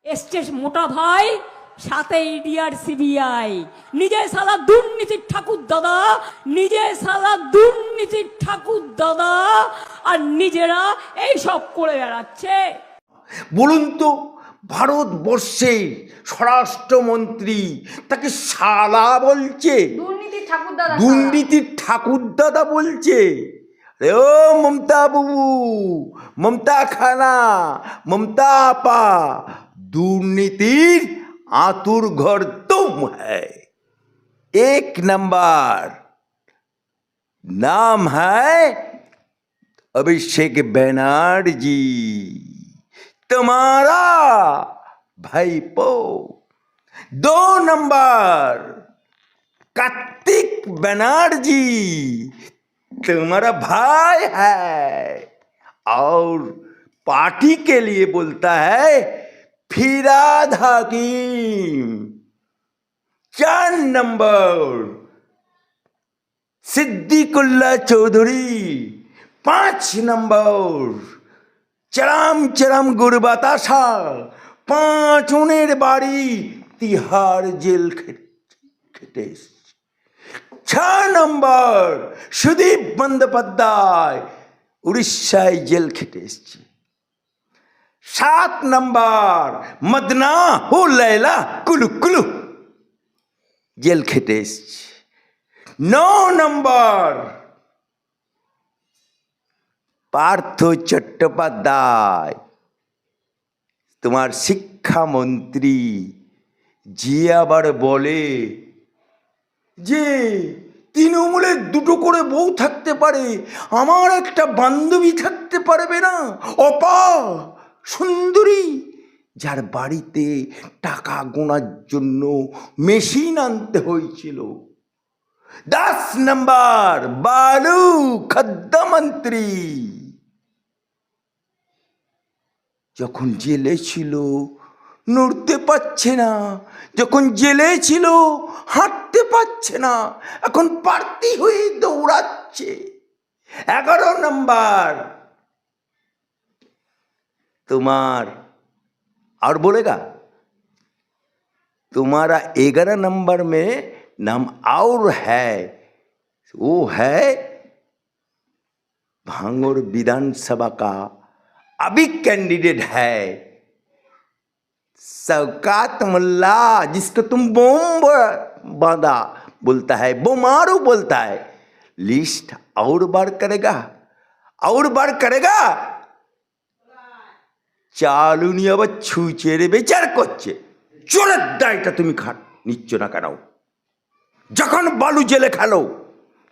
এসছে মোটা ভাই, সাথে ইডি আর সিবিআই। নিজে সালা দুর্নীতির ঠাকুর দাদা, নিজে সালা দুর্নীতির ঠাকুর দাদা, আর নিজেরা এই সব করে বেড়াচ্ছে। বলুন তো, ভারতবর্ষের স্বরাষ্ট্রমন্ত্রী তাকে শালা বলছে, দুর্নীতির ঠাকুরদাদা। দুর্নীতির ঠাকুরদাদা বলছে। ও মমতা বাবু, মমতা খানা, মমতা আপা, দুর্নীতির आतुर घर तुम है। एक नंबर नाम है अभिषेक बनर्जी, तुम्हारा भाईपो। 2 नंबर कार्तिक बनर्जी, तुम्हारा भाई है और पार्टी के लिए बोलता है फिराद हकीम। 4 नंबर सिद्दीकुल्ला चौधरी। 5 नंबर चरम चरम गुरबाताशा, 5 उनेर बाड़ी तिहाड़ जेल खेटे। 6 नंबर सुदीप बंदोपाध्याय, उड़ीसा जेल खेटे। 7 नंबर मदना हो लैला कुलु कुलु जेल खेटे। 9 नंबर पार्थ चट्टोपाध्याय, তোমার শিক্ষামন্ত্রী, যে আবার বলে যে তৃণমূলের 2টো করে বউ থাকতে পারে, আমার একটা বান্ধবী থাকতে পারবে না? অপা সুন্দরী, যার বাড়িতে টাকা গোনার জন্য মেশিন আনতে হয়েছিল। 10 নম্বর বালু খাদ্যমন্ত্রী, যখন জেলে ছিল নড়তে পারছে না, যখন জেলে ছিল হাঁটতে পারছে না, এখন প্রার্থী হয়ে দৌড়াচ্ছে। 11 नंबर तुम्हार और बोलेगा तुम्हारा 11 नंबर में नाम और है, वो है भांगुर विधानसभा का अभी कैंडिडेट है शौकत मुल्ला, जिसको तुम बम बांधा बोलता है, बोमारू बोलता है। लिस्ट और बार करेगा, और बार करेगा। চালুনি আবার ছুঁচেরে বেচার করছে। চোরের দায়টা তুমি নিচ্ছ না কেন? যখন বালু জেলে খেলো,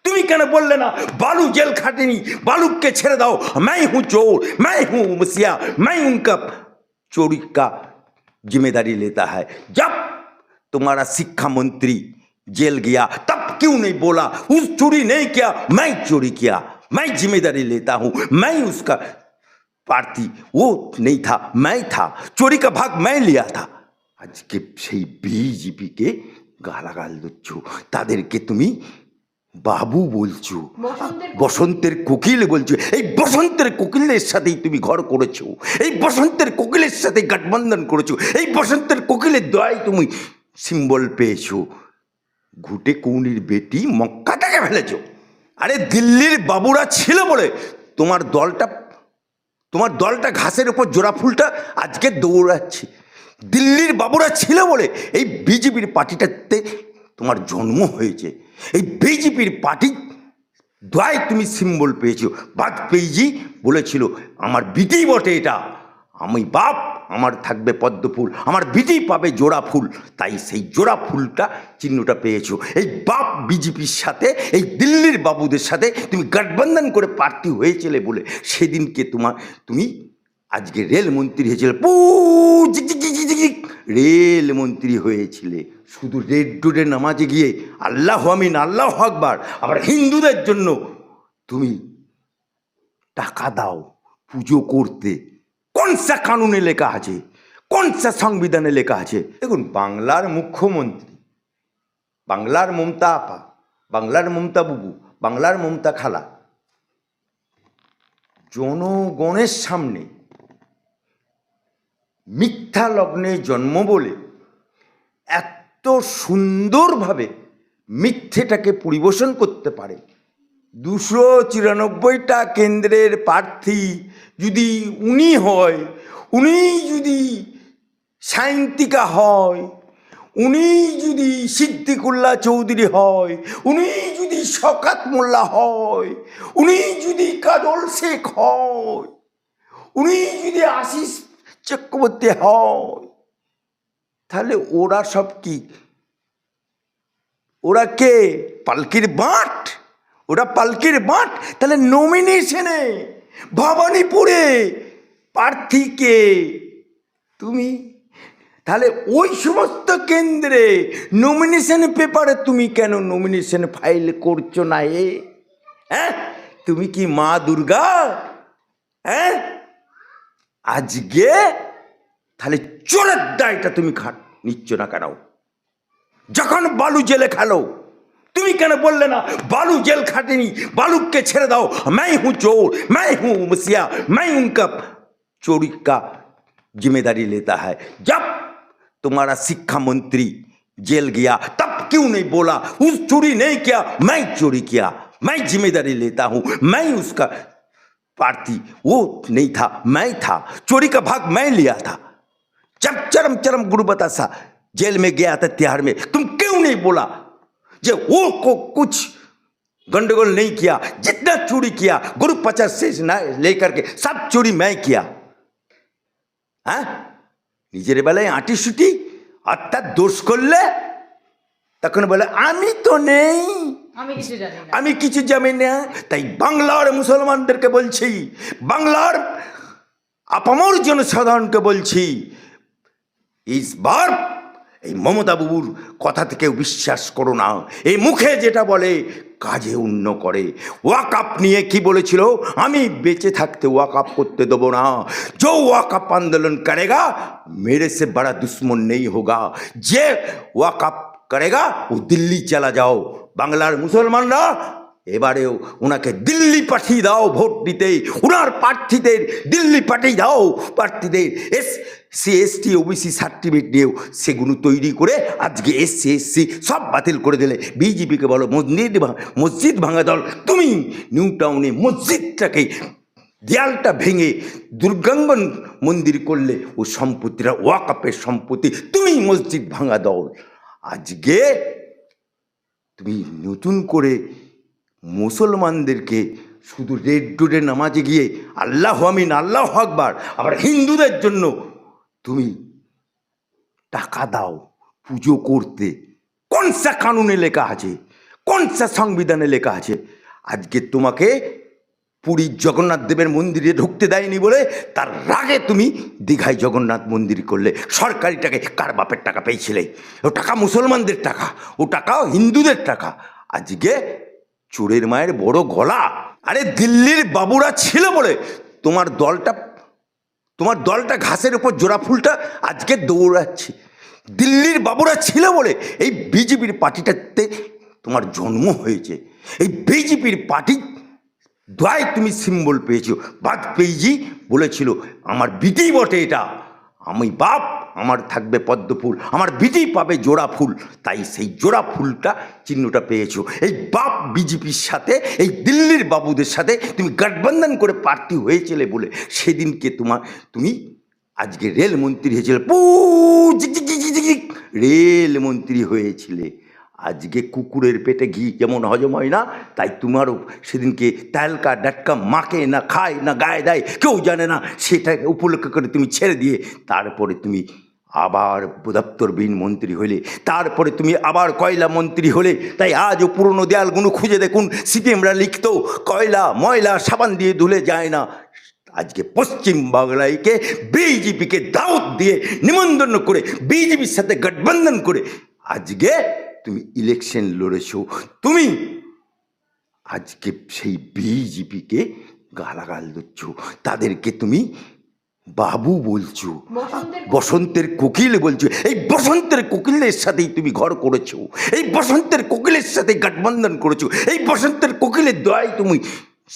তুমি কেন বললে না बालू जेल खाटेनी, बालू के छेड़ दो, मैं हूं चोर, मैं हूं मुसिया, मैं उनका चोरी का जिम्मेदारी लेता है। जब तुम्हारा शिक्षा मंत्री जेल गया तब क्यों नहीं बोला उस चोरी नहीं किया, मैं चोरी किया, मैं जिम्मेदारी लेता हूं, मैं उसका पार्टी वो नहीं था, मैं था, चोरी का भाग मैं लिया था। आज के সেই বিজেপি কে গালাগাল দিচ্ছ, তাদেরকে তুমি বাবু বলছো, বসন্তের কোকিল বলছো। এই বসন্তের কোকিলের সাথেই তুমি ঘর করেছো, এই বসন্তের কোকিলের সাথে গঠবন্ধন করেছো, এই বসন্তের কোকিলের দয়ায় তুমি সিম্বল পেয়েছো। ঘুটে কৌনির বেটি মক্কাটাকে ফেলেছো। আরে দিল্লির বাবুরা ছিল বলে তোমার দলটা ঘাসের উপর জোড়া ফুলটা আজকে দৌড়াচ্ছে। দিল্লির বাবুরা ছিল বলে এই বিজেপির পার্টিটাতে তোমার জন্ম হয়েছে। এই বিজেপির পার্টি দয় তুমি সিম্বল পেয়েছো। বাজপেয়ীজি বলেছিল আমার বিটি বটে এটা, আমি বাপ, আমার থাকবে পদ্ম ফুল, আমার বিটি পাবে জোড়া ফুল, তাই সেই জোড়া ফুলটা চিহ্নটা পেয়েছো। এই বাপ বিজেপির সাথে এই দিল্লির বাবুদের সাথে তুমি গঠবন্ধন করে প্রার্থী হয়েছিলে বলে সেদিনকে তুমি আজকে রেলমন্ত্রী হয়েছিলে, রেলমন্ত্রী হয়েছিলে। শুধু রেড রোডে নামাজে গিয়ে আল্লাহ আমিন আল্লাহ আকবার, আবার হিন্দুদের জন্য তুমি টাকা দাও পুজো করতে। কোন সা কানুনে লেখা আছে, কোন সা সংবিধানে লেখা আছে? দেখুন, বাংলার মুখ্যমন্ত্রী, বাংলার মমতা আপা, বাংলার মমতা বুবু, বাংলার মমতা খালা জনগণের সামনে মিথ্যা লগ্নে জন্ম বলে এত সুন্দরভাবে মিথ্যেটাকে পরিবেশন করতে পারে। 294টা কেন্দ্রের প্রার্থী যদি উনি হয়, উনি যদি সায়ন্তিকা হয়, উনি যদি সিদ্দিকুল্লাহ চৌধুরী হয়, উনি যদি শওকত মোল্লা হয়, উনি যদি কাজল শেখ হয়, উনি যদি আশিস চক্রবর্তী হয়, তাহলে ওরা সব কি? ওরা কে? পালকির বাঁট? ওরা পালকির বাঁট? তাহলে নমিনেশনে ভবানীপুরে প্রার্থীকে তুমি, তাহলে ওই সমস্ত কেন্দ্রে নমিনেশন পেপারে তুমি কেন নমিনেশন ফাইল করছো না? হ্যাঁ, তুমি কি মা দুর্গা? হ্যাঁ, আজকে তাহলে চোরের দায়টা তুমি নিচ্ছ না কেন? যখন বালু জেলে খেলো, তুমি কেন বললে না बालू जेल खाटेनी, बालू के छेड़ दाओ, मैं हूं चोर, मैं हूं मुसिया, मैं उनका चोरी का जिम्मेदारी लेता है। जब तुम्हारा शिक्षा मंत्री जेल गया तब क्यों नहीं बोला उस चोरी नहीं किया, मैं चोरी किया, मैं जिम्मेदारी लेता हूं, मैं उसका प्रार्थी वो नहीं था, मैं था, चोरी का भाग मैं लिया था। जब चरम चरम गुरुबता सा जेल में गया था तिहाड़ में, तुम क्यों नहीं बोला जे वो को कुछ गंडगोल नहीं किया, जितना चोरी किया गुरु 50 से लेकर के सब चोरी मैं किया। हाँ, নিজের বেলায় আঁটি সুটি অর্থাৎ দোষ করলে তখন বলে আমি তো নেই, আমি কিছু জানি না। তাই বাংলার মুসলমানদেরকে বলছি, বাংলার আপামর জনসাধারণকে বলছি, এইবার এই মমতা বাবুর কথা থেকে বিশ্বাস করো না। এই মুখে যেটা বলে কাজে অন্য করে। ওয়াকআপ নিয়ে কি বলেছিল? আমি বেঁচে থাকতে ওয়াকআপ করতে দেবো না। जो ওয়াকআপ আন্দোলন करेगा मेरे से बड़ा दुश्मन नहीं होगा। যে ওয়াকআপ करेगा वो दिल्ली चला जाओ। বাংলার মুসলমানরা এবারেও ওনাকে দিল্লি পাঠিয়ে দাও ভোট দিতে, ওনার প্রার্থীদের দিল্লি পাঠিয়ে দাও। প্রার্থীদের SC ST OBC সার্টিফিকেট দিয়েও সেগুলো তৈরি করে আজকে SC SC সব বাতিল করে দিলে। বিজেপিকে বলো মসজিদ ভাঙা দল, তুমি নিউ টাউনে মসজিদটাকে দেয়ালটা ভেঙে দুর্গাঙ্গন মন্দির করলে ও সম্পত্তিরা ওয়াকআপের সম্পত্তি, তুমি মসজিদ ভাঙা দল। আজকে তুমি নতুন করে মুসলমানদেরকে শুধু রেড রোডে নামাজে গিয়ে আল্লাহ আমিন আল্লাহ আকবার, আবার হিন্দুদের জন্য তুমি টাকা দাও পুজো করতে। কোন সা কানুনে লেখা আছে, কোন সা সংবিধানে লেখা আছে? আজকে তোমাকে পুরীর জগন্নাথ দেবের মন্দিরে ঢুকতে দেয়নি বলে তার রাগে তুমি দীঘায় জগন্নাথ মন্দির করলে। সরকারি টাকা কার বাপের টাকা পেয়েছিলে? ও টাকা মুসলমানদের টাকা, ও টাকা হিন্দুদের টাকা। আজকে চোরের মায়ের বড় গলা। আরে দিল্লির বাবুরা ছিল বলে তোমার দলটা ঘাসের উপর জোড়া ফুলটা আজকে দৌড়াচ্ছে। দিল্লির বাবুরা ছিল বলে এই বিজেপির পার্টিটাতে তোমার জন্ম হয়েছে। এই বিজেপির পার্টি দয় তুমি সিম্বল পেয়েছো। বাজপেয়ীজি বলেছিল আমার বিটি বটে এটা, আমি বাপ, আমার থাকবে পদ্ম ফুল, আমার বিটি পাবে জোড়া ফুল। তাই সেই জোড়া ফুলটা চিহ্নটা পেয়েছো। এই বাপ বিজেপির সাথে এই দিল্লির বাবুদের সাথে তুমি গঠবন্ধন করে প্রার্থী হয়েছিলে বলে সেদিনকে তুমি আজকে রেলমন্ত্রী হয়েছিলে, রেলমন্ত্রী হয়েছিলে। আজকে কুকুরের পেটে ঘি যেমন হজম হয় না, তাই তোমারও সেদিনকে তেলকা ডাটকা মাকে না খায় না গায়ে দেয় কেউ জানে না, সেটাকে উপলক্ষ করে তুমি ছেড়ে দিয়ে তারপরে তুমি আবার দপ্তরবিহীন মন্ত্রী হলে, তারপরে তুমি আবার কয়লা মন্ত্রী হলে। তাই আজও পুরনো দেয়ালগুলো খুঁজে দেখুন, সিপিএমরা লিখতো কয়লা ময়লা সাবান দিয়ে ধুলে যায় না। আজকে পশ্চিম বাংলাকে বিজেপিকে দাওয়াত দিয়ে নিমন্ত্রণ করে বিজেপির সাথে গঠবন্ধন করে আজকে তুমি ইলেকশন লড়েছো। তুমি আজকে সেই বিজেপিকে গালাগাল দিচ্ছ, তাদেরকে তুমি বাবু বলছো, বসন্তের কোকিল বলছো। এই বসন্তের কোকিলের সাথেই তুমি ঘর করেছো, এই বসন্তের কোকিলের সাথে গঠবন্ধন করেছো, এই বসন্তের কোকিলের দয়ায় তুমি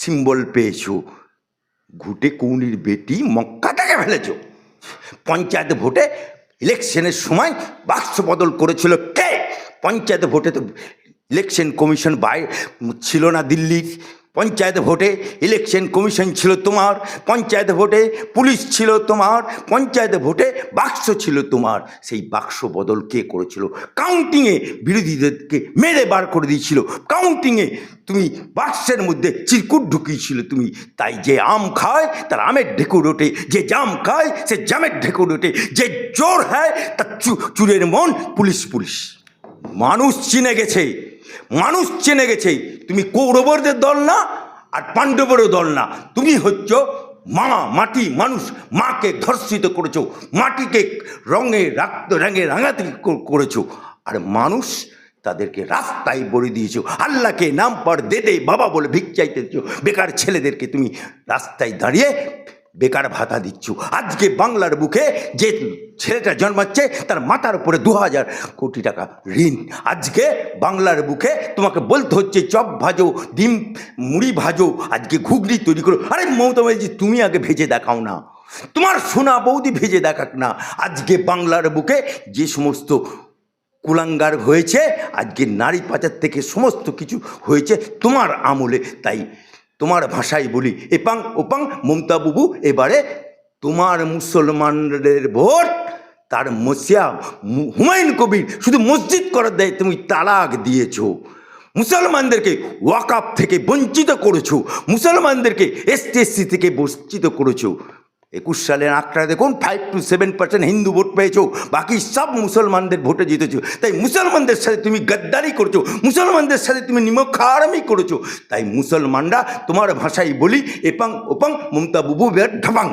সিম্বল পেয়েছো। ঘুটে কৌনির বেটি মক্কা থেকে ফেলেছো। পঞ্চায়েত ভোটে ইলেকশনের সময় বাক্স বদল করেছিল কে? পঞ্চায়েত ভোটে তো ইলেকশন কমিশন ছিল না দিল্লির। পঞ্চায়েত ভোটে ইলেকশন কমিশন ছিল তোমার, পঞ্চায়েত ভোটে পুলিশ ছিল তোমার, পঞ্চায়েত ভোটে বাক্স ছিল তোমার। সেই বাক্স বদল কে করেছিল? কাউন্টিংয়ে বিরোধীদেরকে মেরে বার করে দিয়েছিল। কাউন্টিংয়ে তুমি বাক্সের মধ্যে চিরকুট ঢুকিয়েছিল তুমি। তাই যে আম খায় তার আমের ঢেকুর ওঠে, যে জাম খায় সে জামের ঢেকুর ওঠে, যে চোর হয় তার চুরের মন পুলিশ পুলিশ। মানুষ চিনে গেছে, মানুষ চিনে গেছে। তুমি কৌরবদের দল না আর পাণ্ডবেরও দল না, তুমি হচ্ছ মা, মাটি, মানুষ। মাকে ধর্ষিত করেছো, মাটিকে রঙে রাঙাতে করেছো, আর মানুষ তাদেরকে রাস্তায় বলে দিয়েছো। আল্লাহকে নাম পর দে দে বাবা বলে ভিক চাইতেছো। বেকার ছেলেদেরকে তুমি রাস্তায় দাঁড়িয়ে বেকার ভাতা দিচ্ছ। আজকে বাংলার বুকে যে ছেলেটা জন্মাচ্ছে তার মাথার উপরে 2000 কোটি টাকা ঋণ। আজকে বাংলার বুকে তোমাকে বলতে হচ্ছে চপ ভাজো, ডিম মুড়ি ভাজো, আজকে ঘুগনি তৈরি করো। আরে মমতা ব্যানার্জি, তুমি আগে ভেজে দেখাও না, তোমার সোনা বৌদি ভেজে দেখাক না। আজকে বাংলার বুকে যে সমস্ত কুলাঙ্গার হয়েছে, আজকে নারী পাচার থেকে সমস্ত কিছু হয়েছে তোমার আমলে। তাই তোমার ভাষায় বলি, এপাং ওপাং মমতা বুবু, এবারে তোমার মুসলমানদের ভোট। তার মসিয়া হুমায়ুন কবির শুধু মসজিদ করার দায় তুমি তালাক দিয়েছো। মুসলমানদেরকে ওয়াকাফ থেকে বঞ্চিত করেছো, মুসলমানদেরকে ST/SC থেকে বঞ্চিত করেছো। 21 সালের আঁকড়া দেখুন, 5 to 7% হিন্দু ভোট পেয়েছো, বাকি সব মুসলমানদের ভোটে জিতেছো। তাই মুসলমানদের সাথে তুমি গদ্দারি করছো, মুসলমানদের সাথে তুমি নিমখারামি করেছো। তাই মুসলমানরা তোমার ভাষায় বলি, এপাং ওপাং মমতা বুবু বের ঢাবাং।